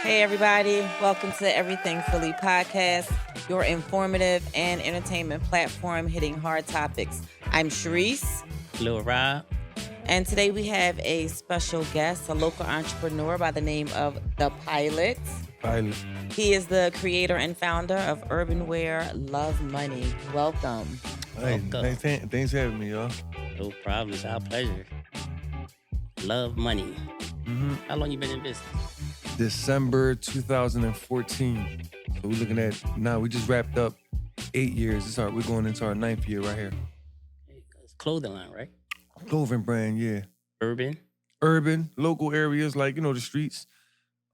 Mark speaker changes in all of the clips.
Speaker 1: Hey, everybody. Welcome to Everything Philly podcast, your informative and entertainment platform hitting hard topics. I'm Sharice.
Speaker 2: Lil Rob.
Speaker 1: And today we have a special guest, a local entrepreneur by the name of The Pilot. He is the creator and founder of urban wear Love Money. Welcome.
Speaker 3: Hey,
Speaker 2: Welcome.
Speaker 3: thanks for having me, y'all.
Speaker 2: No problem. It's our pleasure. Love money.
Speaker 3: Mm-hmm.
Speaker 2: How long you been in business?
Speaker 3: December 2014. So we're looking at now. We just wrapped up 8 years. We're going into our 9th year right here.
Speaker 2: It's a clothing line, right?
Speaker 3: Clothing brand, yeah.
Speaker 2: Urban.
Speaker 3: Local areas like the streets.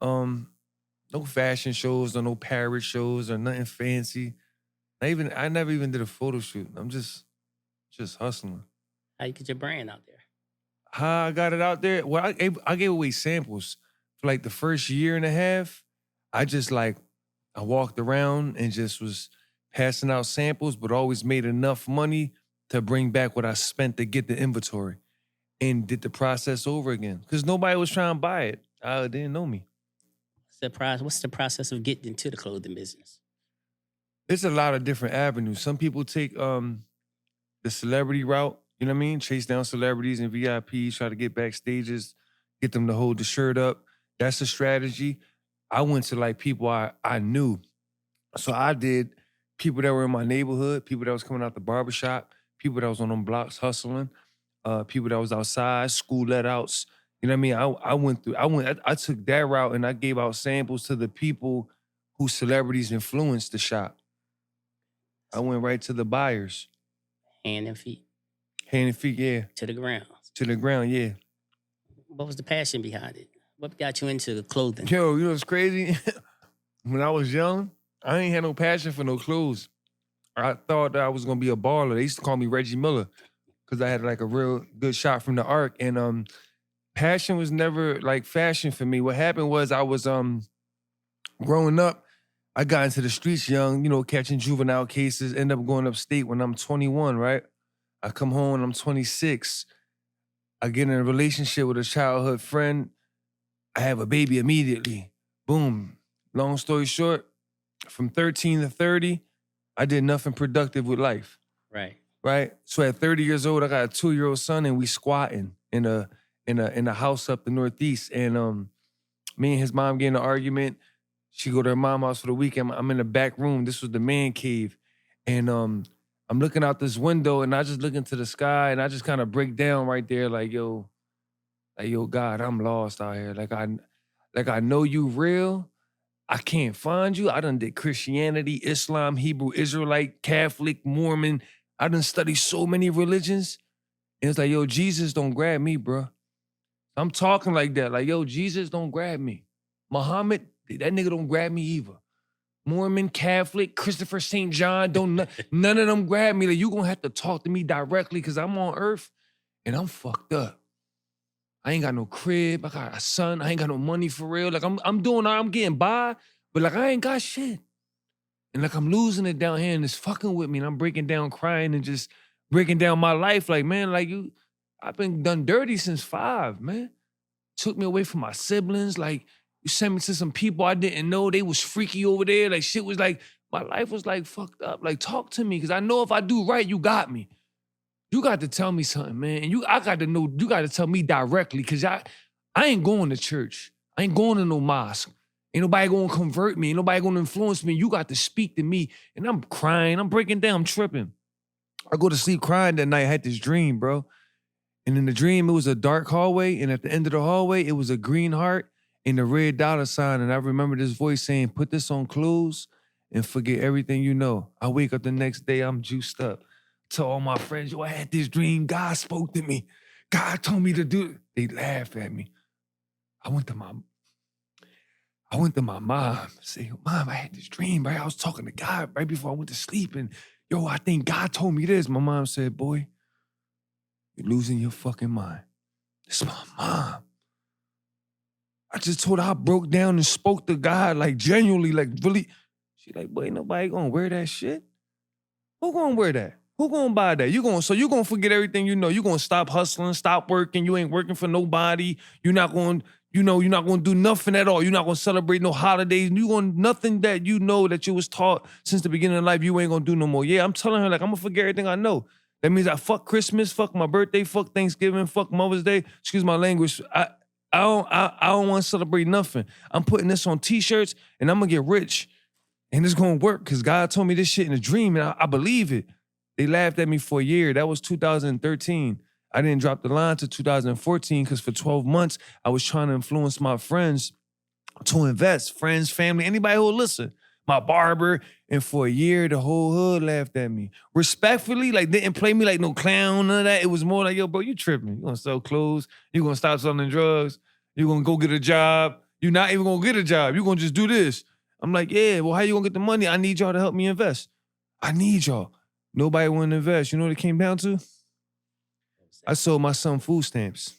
Speaker 3: No fashion shows or no parrot shows or nothing fancy. I never even did a photo shoot. I'm just hustling.
Speaker 2: How you get your brand out there?
Speaker 3: How I got it out there? Well, I gave away samples for like the first year and a half. I walked around and just was passing out samples, but always made enough money to bring back what I spent to get the inventory and did the process over again. Because nobody was trying to buy it. They didn't know me.
Speaker 2: What's the process of getting into the clothing business?
Speaker 3: There's a lot of different avenues. Some people take the celebrity route, you know what I mean? Chase down celebrities and VIPs, try to get backstages, get them to hold the shirt up. That's a strategy. I went to like people I knew. So I did people that were in my neighborhood, people that was coming out the barbershop, people that was on them blocks hustling, people that was outside, school let outs. You know what I mean? I took that route and I gave out samples to the people whose celebrities influenced the shop. I went right to the buyers.
Speaker 2: Hand and feet.
Speaker 3: Hand and feet, yeah.
Speaker 2: To the ground.
Speaker 3: To the ground, yeah.
Speaker 2: What was the passion behind it? What got you into the clothing?
Speaker 3: Yo, you know what's crazy? When I was young, I ain't had no passion for no clothes. I thought that I was gonna be a baller. They used to call me Reggie Miller because I had like a real good shot from the arc. And passion was never like fashion for me. What happened was I was growing up, I got into the streets young, catching juvenile cases, end up going upstate when I'm 21, right? I come home and I'm 26. I get in a relationship with a childhood friend. I have a baby immediately. Boom. Long story short, from 13 to 30, I did nothing productive with life. Right? So at 30 years old, I got a 2-year-old son and we squatting in a house up the Northeast. And me and his mom get in an argument. She go to her mom's house for the weekend. I'm in the back room. This was the man cave. And I'm looking out this window and I just look into the sky and I just kind of break down right there like, yo, God, I'm lost out here. Like I know you real. I can't find you. I done did Christianity, Islam, Hebrew, Israelite, Catholic, Mormon. I done studied so many religions. And it's like, yo, Jesus don't grab me, bro. I'm talking like that. Like, yo, Jesus don't grab me. Muhammad, that nigga don't grab me either. Mormon, Catholic, Christopher St. John, none of them grab me. Like, you gonna have to talk to me directly because I'm on earth and I'm fucked up. I ain't got no crib. I got a son. I ain't got no money for real. Like I'm getting by, but like I ain't got shit. And like I'm losing it down here and it's fucking with me. And I'm breaking down crying and just breaking down my life. Like, man, I've been done dirty since 5, man. Took me away from my siblings. Like, you sent me to some people I didn't know. They was freaky over there. Like shit was like, my life was like fucked up. Like talk to me because I know if I do right, you got me. You got to tell me something, man. And I got to know, you got to tell me directly because I ain't going to church. I ain't going to no mosque. Ain't nobody going to convert me. Ain't nobody going to influence me. You got to speak to me. And I'm crying. I'm breaking down. I'm tripping. I go to sleep crying that night. I had this dream, bro. And in the dream, it was a dark hallway. And at the end of the hallway, it was a green heart and a red dollar sign. And I remember this voice saying, put this on clothes and forget everything you know. I wake up the next day, I'm juiced up. To all my friends, yo, I had this dream. God spoke to me. God told me to do it. They laugh at me. I went to my mom. Say, Mom, I had this dream, right? I was talking to God right before I went to sleep. And yo, I think God told me this. My mom said, boy, you're losing your fucking mind. It's my mom. I just told her I broke down and spoke to God, like genuinely, like really. She like, boy, ain't nobody gonna wear that shit. Who gonna wear that? Who gonna buy that? You gonna forget everything you know. You gonna stop hustling, stop working. You ain't working for nobody. You're not going, you're not gonna do nothing at all. You're not gonna celebrate no holidays. You gonna nothing that you know that you was taught since the beginning of life. You ain't gonna do no more. Yeah, I'm telling her like I'm gonna forget everything I know. That means I fuck Christmas, fuck my birthday, fuck Thanksgiving, fuck Mother's Day. Excuse my language. I don't want to celebrate nothing. I'm putting this on T-shirts and I'm gonna get rich, and it's gonna work because God told me this shit in a dream, and I believe it. They laughed at me for a year. That was 2013. I didn't drop the line to 2014 because for 12 months, I was trying to influence my friends to invest. Friends, family, anybody who will listen. My barber. And for a year, the whole hood laughed at me. Respectfully, like didn't play me like no clown, none of that. It was more like, yo, bro, you tripping. You gonna sell clothes. You gonna stop selling drugs. You gonna go get a job. You're not even gonna get a job. You gonna just do this. I'm like, yeah, well, how you gonna get the money? I need y'all to help me invest. I need y'all. Nobody wanted to invest. You know what it came down to? I sold my son food stamps.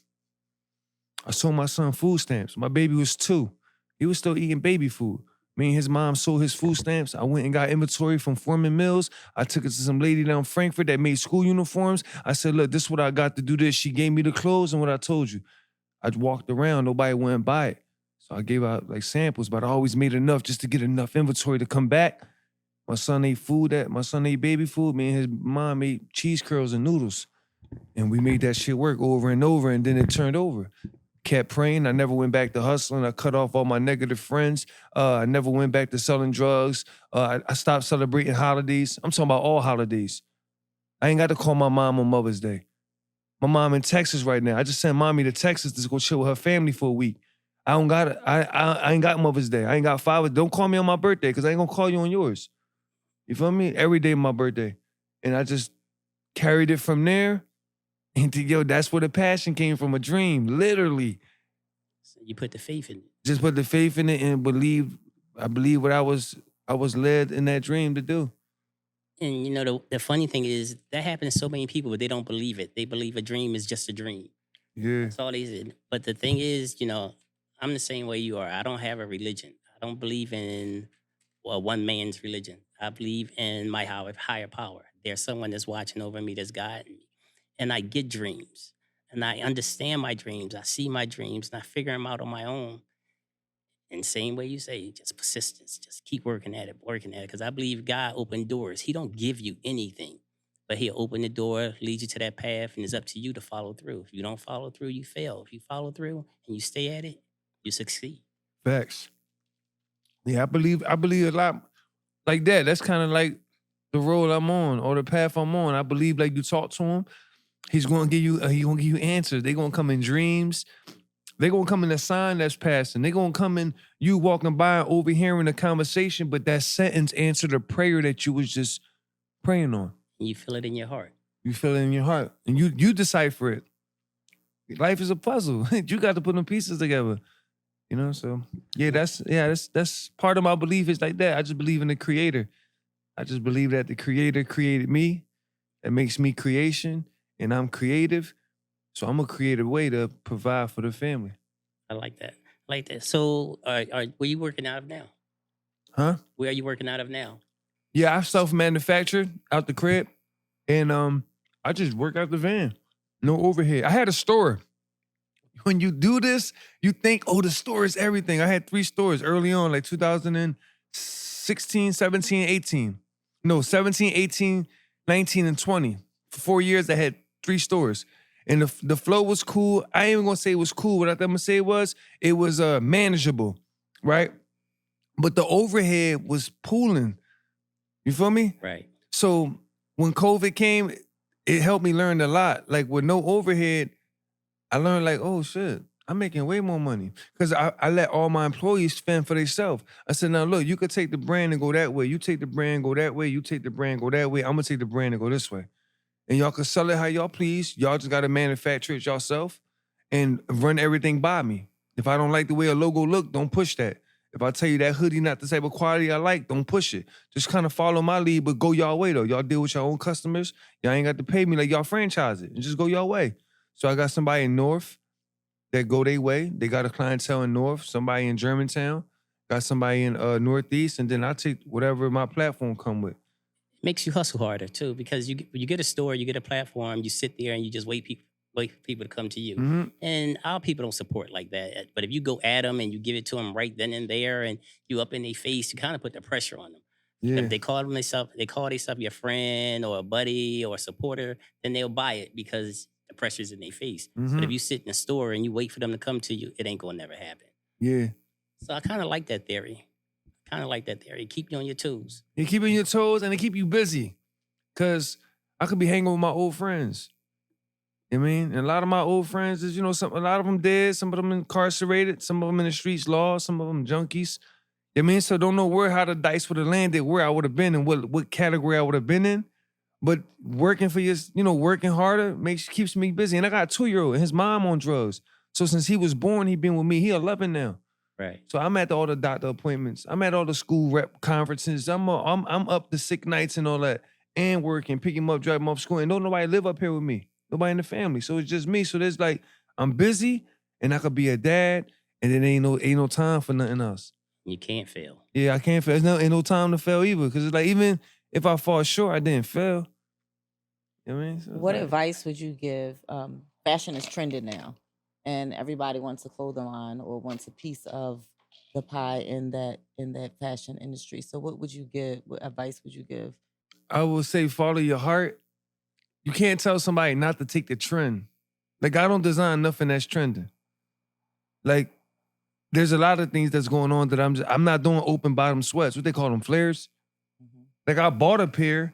Speaker 3: My baby was 2. He was still eating baby food. Me and his mom sold his food stamps. I went and got inventory from Foreman Mills. I took it to some lady down in Frankfurt that made school uniforms. I said, look, this is what I got to do this. She gave me the clothes and what I told you. I walked around. Nobody went and buy it. So I gave out like samples, but I always made enough just to get enough inventory to come back. My son ate baby food. Me and his mom ate cheese curls and noodles. And we made that shit work over and over, and then it turned over. Kept praying. I never went back to hustling. I cut off all my negative friends. I never went back to selling drugs. I stopped celebrating holidays. I'm talking about all holidays. I ain't got to call my mom on Mother's Day. My mom in Texas right now. I just sent mommy to Texas to go chill with her family for a week. I ain't got Mother's Day. I ain't got Father's. Don't call me on my birthday because I ain't gonna call you on yours. You feel me? Every day my birthday. And I just carried it from there. And that's where the passion came from, a dream, literally.
Speaker 2: So you put the faith in it.
Speaker 3: Just put the faith in it and I believe what I was led in that dream to do.
Speaker 2: And you know, the funny thing is that happens to so many people, but they don't believe it. They believe a dream is just a dream.
Speaker 3: Yeah.
Speaker 2: That's all they said. But the thing is, you know, I'm the same way you are. I don't have a religion. I don't believe in one man's religion. I believe in my higher power. There's someone that's watching over me, that's guiding me. And I get dreams. And I understand my dreams. I see my dreams and I figure them out on my own. And same way you say, just persistence. Just keep working at it. Because I believe God opened doors. He don't give you anything. But he'll open the door, lead you to that path, and it's up to you to follow through. If you don't follow through, you fail. If you follow through and you stay at it, you succeed.
Speaker 3: Facts. Yeah, I believe a lot like that. That's kind of like the road I'm on or the path I'm on. I believe like you talk to him, he's gonna give you answers. They're gonna come in dreams. They're gonna come in a sign that's passing. They're gonna come in you walking by and overhearing a conversation, but that sentence answered a prayer that you was just praying on.
Speaker 2: You feel it in your heart.
Speaker 3: You feel it in your heart. And you decipher it. Life is a puzzle. You got to put them pieces together. You know, so that's part of my belief is like that. I just believe in the creator. I just believe that the creator created me. That makes me creation, and I'm creative. So I'm gonna create a way to provide for the family.
Speaker 2: I like that. So where you working out of now?
Speaker 3: Huh?
Speaker 2: Where are you working out of now?
Speaker 3: Yeah, I self-manufactured out the crib, and I just work out the van. No overhead. I had a store. When you do this, you think, oh, the store is everything. I had 3 stores early on, like 2016, 17, 18. No, 17, 18, 19, and 20. For 4 years, I had 3 stores. And the flow was cool. I ain't even gonna say it was cool. What I'm gonna say was manageable, right? But the overhead was pooling. You feel me?
Speaker 2: Right.
Speaker 3: So when COVID came, it helped me learn a lot. Like with no overhead, I learned like, oh shit, I'm making way more money. Because I let all my employees fend for themselves. I said, now look, you could take the brand and go that way. You take the brand, go that way. You take the brand, go that way. I'm gonna take the brand and go this way. And y'all can sell it how y'all please. Y'all just gotta manufacture it yourself and run everything by me. If I don't like the way a logo look, don't push that. If I tell you that hoodie not the type of quality I like, don't push it. Just kind of follow my lead, but go y'all way though. Y'all deal with your own customers. Y'all ain't got to pay me like y'all franchise it. And just go y'all way. So I got somebody in North that go their way. They got a clientele in North, somebody in Germantown, got somebody in Northeast, and then I take whatever my platform come with.
Speaker 2: makes you hustle harder too, because you get a store, you get a platform, you sit there and you just wait for people to come to you.
Speaker 3: Mm-hmm.
Speaker 2: And our people don't support like that. But if you go at them and you give it to them right then and there, and you up in their face, you kind of put the pressure on them.
Speaker 3: Yeah.
Speaker 2: If they call themselves your friend or a buddy or a supporter, then they'll buy it because the pressure's in their face.
Speaker 3: Mm-hmm.
Speaker 2: But if you sit in a store and you wait for them to come to you, it ain't gonna never happen.
Speaker 3: Yeah.
Speaker 2: So I kind of like that theory. Keep you on your toes.
Speaker 3: You keep on your toes and they keep you busy. Cause I could be hanging with my old friends. You know what I mean? And a lot of my old friends is, a lot of them dead, some of them incarcerated, some of them in the streets lost, some of them junkies. You know what I mean? So don't know how the dice would have landed, where I would have been and what category I would have been in. But working for working harder keeps me busy. And I got a 2-year-old and his mom on drugs. So since he was born, he been with me. He 11 now.
Speaker 2: Right.
Speaker 3: So I'm at all the doctor appointments. I'm at all the school rep conferences. I'm up to sick nights and all that, and working, pick him up, drive him off school. And don't nobody live up here with me. Nobody in the family. So it's just me. So there's like, I'm busy and I could be a dad, and then ain't no time for nothing else.
Speaker 2: You can't fail.
Speaker 3: Yeah, I can't fail. Ain't no time to fail either. Because it's like, even if I fall short, I didn't fail. You know what I mean? So
Speaker 1: what advice would you give? Fashion is trending now, and everybody wants a clothing line or wants a piece of the pie in that fashion industry. So what would you give? What advice would you give?
Speaker 3: I would say follow your heart. You can't tell somebody not to take the trend. Like, I don't design nothing that's trending. Like, there's a lot of things that's going on that I'm not doing open bottom sweats. What they call them, flares? Mm-hmm. Like, I bought a pair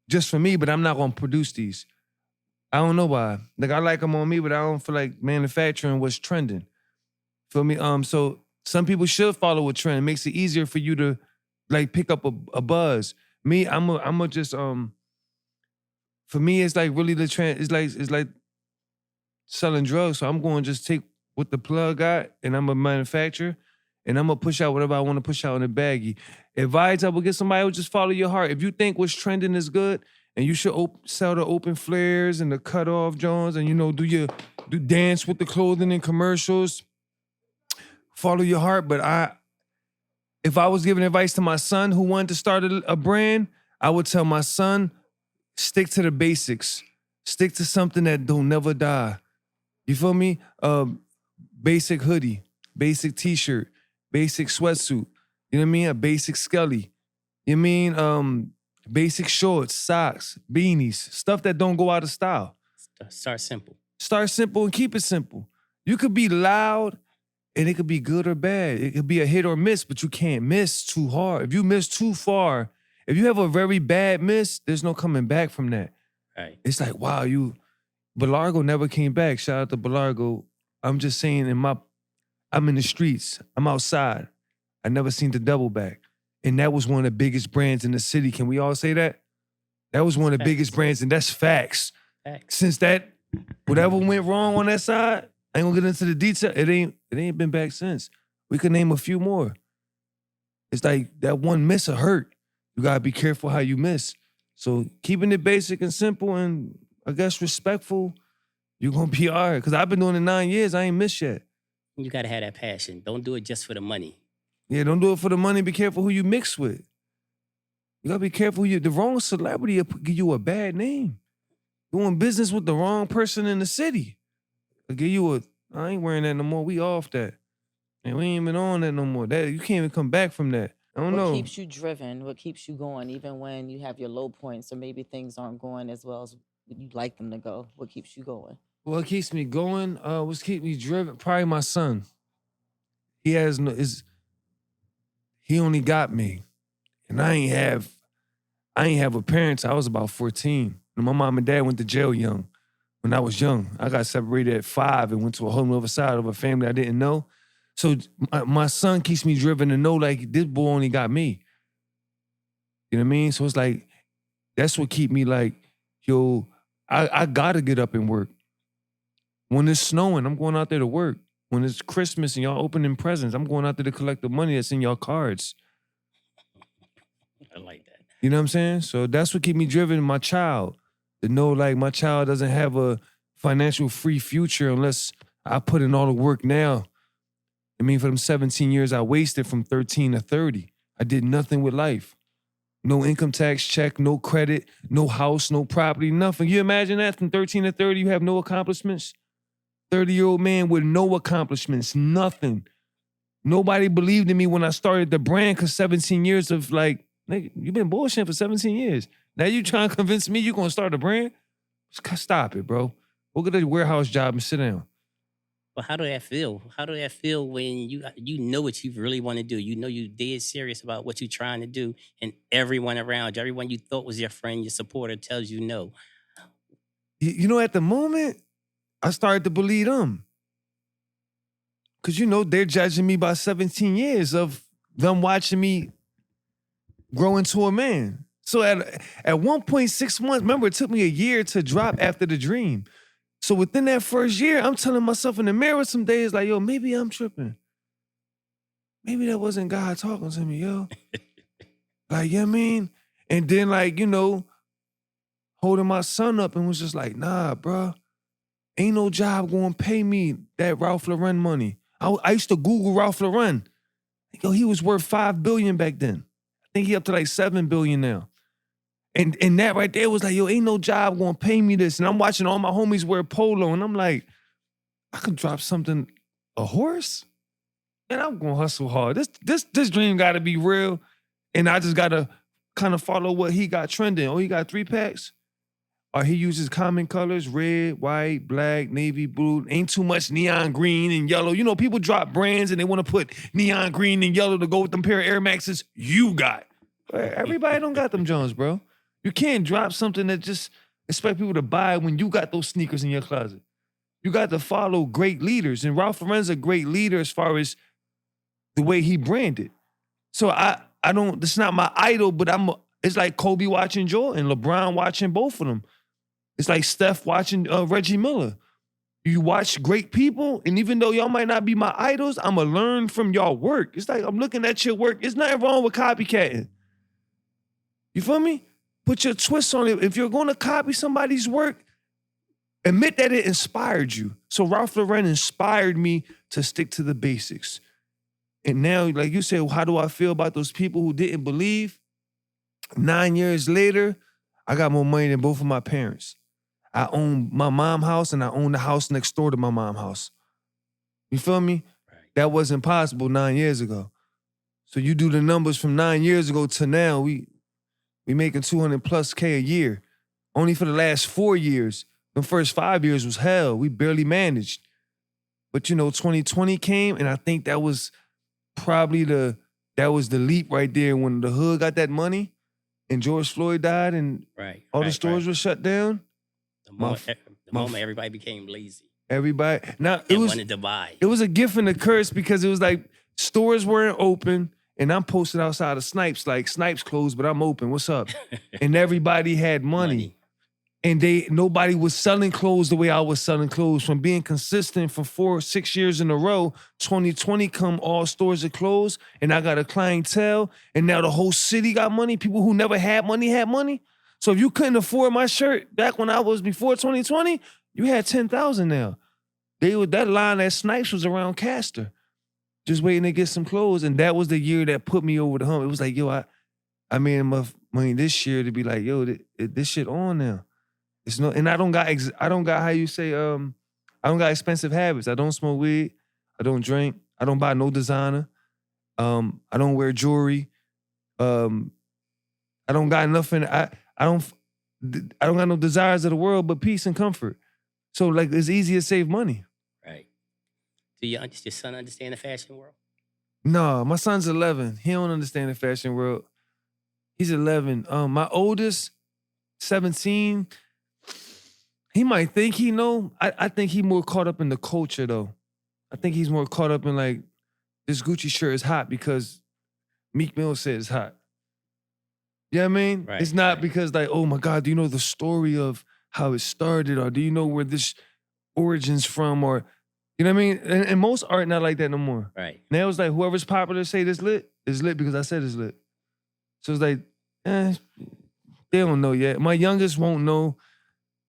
Speaker 3: just for me, but I'm not gonna produce these. I don't know why. Like, I like them on me, but I don't feel like manufacturing what's trending. Feel me? So some people should follow a trend. It makes it easier for you to like pick up a buzz. Me, I'm a just for me, it's like really the trend. It's like selling drugs. So I'm going to just take what the plug got, and I'm a manufacturer, and I'm gonna push out whatever I want to push out in a baggie. Advice I would get somebody who just follow your heart. If you think what's trending is good, and you should sell the open flares and the cut off Jones, and do dance with the clothing in commercials. Follow your heart. But if I was giving advice to my son who wanted to start a brand, I would tell my son, stick to the basics. Stick to something that don't never die. You feel me? Basic hoodie, basic t-shirt, basic sweatsuit. You know what I mean? A basic skelly. You know what I mean? Basic shorts, socks, beanies, stuff that don't go out of style.
Speaker 2: Start simple.
Speaker 3: Start simple and keep it simple. You could be loud and it could be good or bad. It could be a hit or miss, but you can't miss too hard. If you miss too far, if you have a very bad miss, there's no coming back from that.
Speaker 2: Right.
Speaker 3: It's like, wow, Belargo never came back. Shout out to Belargo. I'm just saying I'm in the streets. I'm outside. I never seen the double back. And that was one of the biggest brands in the city. Can we all say that? That was one of the biggest brands, and that's facts. Since that, whatever went wrong on that side, I ain't gonna get into the detail. It ain't been back since. We could name a few more. It's like that one miss will hurt. You gotta be careful how you miss. So keeping it basic and simple and I guess respectful, you're gonna be all right. Cause I've been doing it 9 years, I ain't missed yet.
Speaker 2: You gotta have that passion. Don't do it just for the money.
Speaker 3: Yeah, don't do it for the money. Be careful who you mix with. You gotta be careful the wrong celebrity will give you a bad name. Doing business with the wrong person in the city. They'll give you I ain't wearing that no more. We off that. And we ain't even on that no more. That you can't even come back from that. I don't know.
Speaker 1: What keeps you driven? What keeps you going, even when you have your low points or maybe things aren't going as well as you'd like them to go? What keeps you going?
Speaker 3: What keeps me going? What's keep me driven? Probably my son. He only got me. And I ain't have a parents. I was about 14. And my mom and dad went to jail young. When I was young, I got separated at 5 and went to a whole other side of a family I didn't know. So my son keeps me driven to know, like, this boy only got me. You know what I mean? So it's like, that's what keep me like, yo, I gotta get up and work. When it's snowing, I'm going out there to work. When it's Christmas and y'all opening presents, I'm going out there to collect the money that's in y'all cards.
Speaker 2: I like that.
Speaker 3: You know what I'm saying? So that's what keep me driven, my child. To know, like, my child doesn't have a financial free future unless I put in all the work now. I mean, for them 17 years I wasted from 13 to 30, I did nothing with life. no income tax check, no credit, no house, no property, nothing. You imagine that from 13 to 30, you have no accomplishments? 30-year-old man with no accomplishments, nothing. Nobody believed in me when I started the brand because 17 years of like, nigga, you've been bullshitting for 17 years. Now you trying to convince me you're going to start a brand? Stop it, bro. Go get a warehouse job and sit down.
Speaker 2: But how do that feel? How do that feel when you know what you really want to do? You know you dead serious about what you're trying to do, and everyone around you, everyone you thought was your friend, your supporter, tells you no.
Speaker 3: You know, at the moment, I started to believe them. Because, you know, they're judging me by 17 years of them watching me grow into a man. So at 1.6 months, remember, it took me a year to drop after the dream. So within that first year, I'm telling myself in the mirror some days like, yo, maybe I'm tripping. Maybe that wasn't God talking to me, yo. Like, you know what I mean? And then like, you know, holding my son up and was just like, nah, bro. Ain't no job going to pay me that Ralph Lauren money. I used to Google Ralph Lauren. Yo, he was worth $5 billion back then. I think he up to like $7 billion now. And that right there was like, yo, ain't no job gonna pay me this. And I'm watching all my homies wear polo, and I'm like, I could drop something, a horse? And I'm gonna hustle hard. This dream gotta be real. And I just gotta kind of follow what he got trending. Oh, he got 3-packs? Or he uses common colors, red, white, black, navy, blue. Ain't too much neon green and yellow. You know, people drop brands and they want to put neon green and yellow to go with them pair of Air Maxes you got. But everybody don't got them Jones, bro. You can't drop something that just expect people to buy when you got those sneakers in your closet. You got to follow great leaders. And Ralph Lauren's a great leader as far as the way he branded. So I don't, it's not my idol, but it's like Kobe watching Jordan, LeBron watching both of them. It's like Steph watching Reggie Miller. You watch great people, and even though y'all might not be my idols, I'm going to learn from y'all work. It's like I'm looking at your work. There's nothing wrong with copycatting. You feel me? Put your twist on it. If you're going to copy somebody's work, admit that it inspired you. So Ralph Lauren inspired me to stick to the basics. And now, like you said, how do I feel about those people who didn't believe? 9 years later, I got more money than both of my parents. I own my mom's house and I own the house next door to my mom's house. You feel me?
Speaker 2: Right.
Speaker 3: That wasn't possible 9 years ago. So you do the numbers from 9 years ago to now, we making 200 plus K a year. Only for the last 4 years. The first 5 years was hell. We barely managed. But you know, 2020 came, and I think that was probably the leap right there when the hood got that money and George Floyd died and all the stores were shut down.
Speaker 2: The moment everybody became lazy.
Speaker 3: Everybody. Now
Speaker 2: wanted to buy.
Speaker 3: It was a gift and a curse because it was like stores weren't open and I'm posted outside of Snipes, like Snipes closed, but I'm open. What's up? And everybody had money. And nobody was selling clothes the way I was selling clothes. From being consistent for 4-6 years in a row, 2020 come, all stores are closed, and I got a clientele, and now the whole city got money. People who never had money. So if you couldn't afford my shirt back when I was before 2020, you had 10,000 now. That line at Snipes was around Castor, just waiting to get some clothes, and that was the year that put me over the hump. It was like, yo, I made enough money this year to be like, yo, this shit on now. It's no, and I don't got how you say, I don't got expensive habits. I don't smoke weed. I don't drink. I don't buy no designer. I don't wear jewelry. I don't got nothing. I don't got no desires of the world but peace and comfort. So like it's easy to save money.
Speaker 2: Right. Do your son understand the fashion world?
Speaker 3: No, my son's 11. He don't understand the fashion world. He's 11. My oldest, 17. He might think he know. I think he more caught up in the culture though. I think he's more caught up in like, this Gucci shirt is hot because Meek Mill said it's hot. You know what I mean?
Speaker 2: Right,
Speaker 3: it's not because like, oh my God, do you know the story of how it started? Or do you know where this origin's from? Or, you know what I mean? And most art not like that no more.
Speaker 2: Right.
Speaker 3: Now it's like whoever's popular say this lit is lit because I said it's lit. So it's like, they don't know yet. My youngest won't know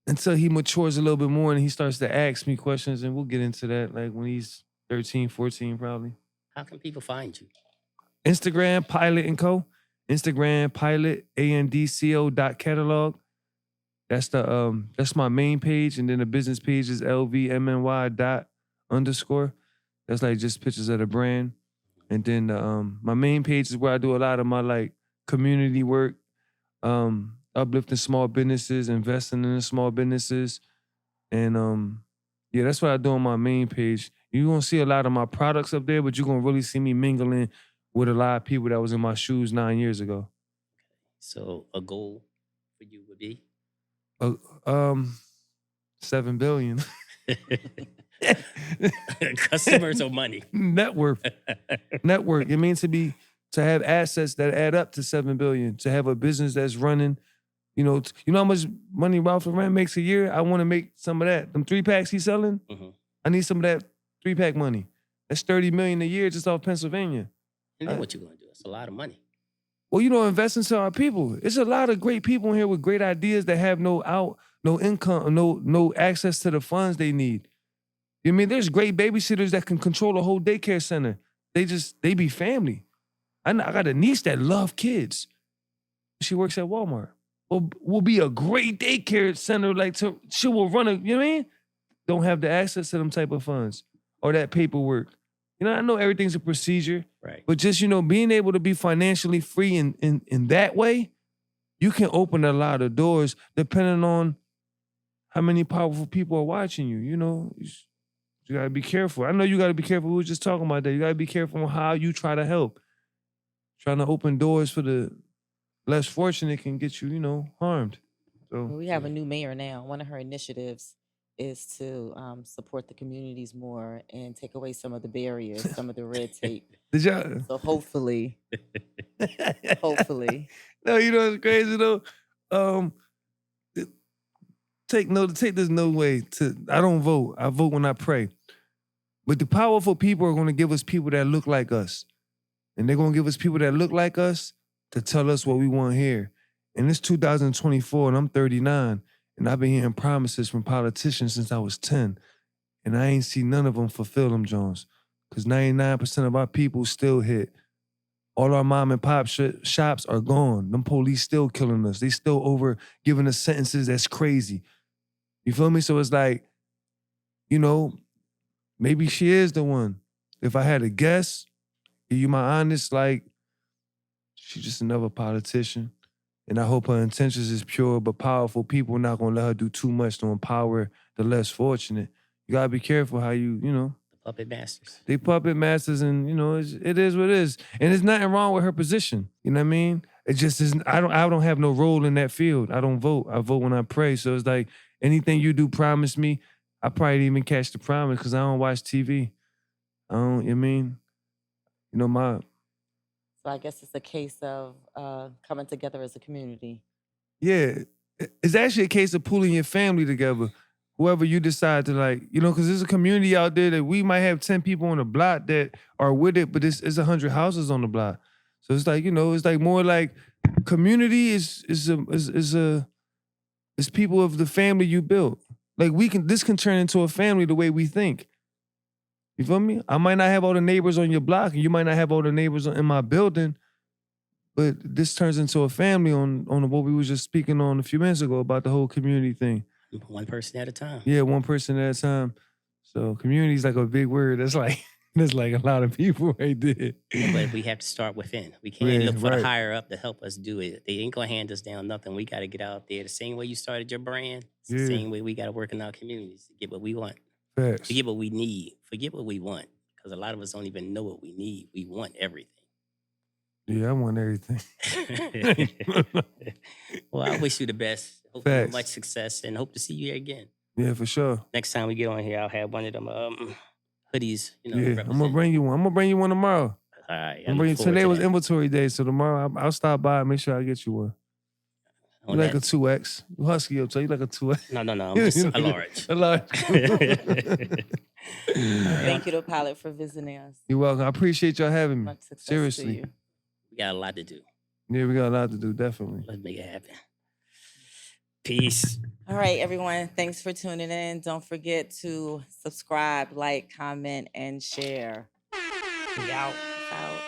Speaker 3: until he matures a little bit more and he starts to ask me questions, and we'll get into that like when he's 13, 14 probably.
Speaker 2: How can people find you?
Speaker 3: Instagram, Pilot & Co. Instagram, pilot, ANDCO.catalog. That's my main page. And then the business page is LVMNY._. That's like just pictures of the brand. And then my main page is where I do a lot of my like community work, uplifting small businesses, investing in the small businesses. And yeah, that's what I do on my main page. You're gonna see a lot of my products up there, but you're gonna really see me mingling with a lot of people that was in my shoes 9 years ago.
Speaker 2: So a goal for you would be?
Speaker 3: 7 billion.
Speaker 2: Customers or money?
Speaker 3: Net worth. It means to have assets that add up to 7 billion, to have a business that's running. You know how much money Ralph Lauren makes a year? I want to make some of that. Them 3-packs he's selling, I need some of that 3-pack money. That's 30 million a year just off Pennsylvania.
Speaker 2: And then what you gonna do? It's a lot of money.
Speaker 3: Well, invest into our people. It's a lot of great people in here with great ideas that have no income, no access to the funds they need. You know what I mean? There's great babysitters that can control a whole daycare center. They be family. I got a niece that love kids. She works at Walmart. Will be a great daycare center. She will run you know what I mean? Don't have the access to them type of funds or that paperwork. I know everything's a procedure.
Speaker 2: Right.
Speaker 3: But just, being able to be financially free in that way, you can open a lot of doors depending on how many powerful people are watching you. You gotta be careful. I know you gotta be careful. We were just talking about that. You gotta be careful on how you try to help. Trying to open doors for the less fortunate can get you, harmed. So
Speaker 1: Well, we have a new mayor now. One of her initiatives is to support the communities more and take away some of the barriers, some of the red tape.
Speaker 3: did y'all?
Speaker 1: So hopefully.
Speaker 3: No, it's crazy though. Take this no way to. I don't vote. I vote when I pray. But the powerful people are going to give us people that look like us, and they're going to give us people that look like us to tell us what we want to hear. And it's 2024, and I'm 39, and I've been hearing promises from politicians since I was 10, and I ain't seen none of them fulfill them, Jones, because 99% of our people still hit. All our mom and pop shops are gone. Them police still killing us. They still over giving us sentences that's crazy. You feel me? So it's like, maybe she is the one. If I had to guess, give you my honest, she's just another politician. And I hope her intentions is pure, but powerful people are not going to let her do too much to empower the less fortunate. You got to be careful how
Speaker 2: The puppet masters.
Speaker 3: They puppet masters, and, it is what it is. And there's nothing wrong with her position. You know what I mean? It just isn't. I don't have no role in that field. I don't vote. I vote when I pray. So it's like, anything you do promise me, I probably didn't even catch the promise because I don't watch TV. I don't,
Speaker 1: So I guess it's a case of coming together as a community.
Speaker 3: Yeah, it's actually a case of pulling your family together. Whoever you decide to because there's a community out there that we might have 10 people on the block that are with it, but it's 100 houses on the block. So it's like, it's like more like community is people of the family you built. Like this can turn into a family the way we think. You feel me? I might not have all the neighbors on your block, and you might not have all the neighbors in my building, but this turns into a family on what we was just speaking on a few minutes ago about the whole community thing.
Speaker 2: One person at a time.
Speaker 3: Yeah, one person at a time. So community is like a big word. That's like a lot of people right there.
Speaker 2: But we have to start within. We can't look for the higher up to help us do it. They ain't gonna hand us down nothing. We got to get out there. The same way you started your brand, it's the same way we got to work in our communities to get what we want.
Speaker 3: Facts.
Speaker 2: To get what we need. Forget what we want, because a lot of us don't even know what we need. We want everything.
Speaker 3: Yeah, I want everything.
Speaker 2: Well, I wish you the best. Hope you have much success, and hope to see you again.
Speaker 3: Yeah, for sure.
Speaker 2: Next time we get on here, I'll have one of them hoodies.
Speaker 3: Yeah, I'm gonna bring you one. I'm gonna bring you one tomorrow.
Speaker 2: All right.
Speaker 3: Today was inventory day, so tomorrow I'll stop by and make sure I get you one. You like a 2X. You husky up, so you like a 2X.
Speaker 2: No. I'm just a large.
Speaker 3: A large.
Speaker 1: Thank you to Pilot for visiting us.
Speaker 3: You're welcome. I appreciate y'all having me.
Speaker 1: Much success to
Speaker 3: Seriously.
Speaker 1: you.
Speaker 2: We got a lot to do.
Speaker 3: Yeah, we got a lot to do, definitely.
Speaker 2: Let's make it happen. Peace.
Speaker 1: All right, everyone. Thanks for tuning in. Don't forget to subscribe, like, comment, and share.
Speaker 2: We out.
Speaker 1: Out.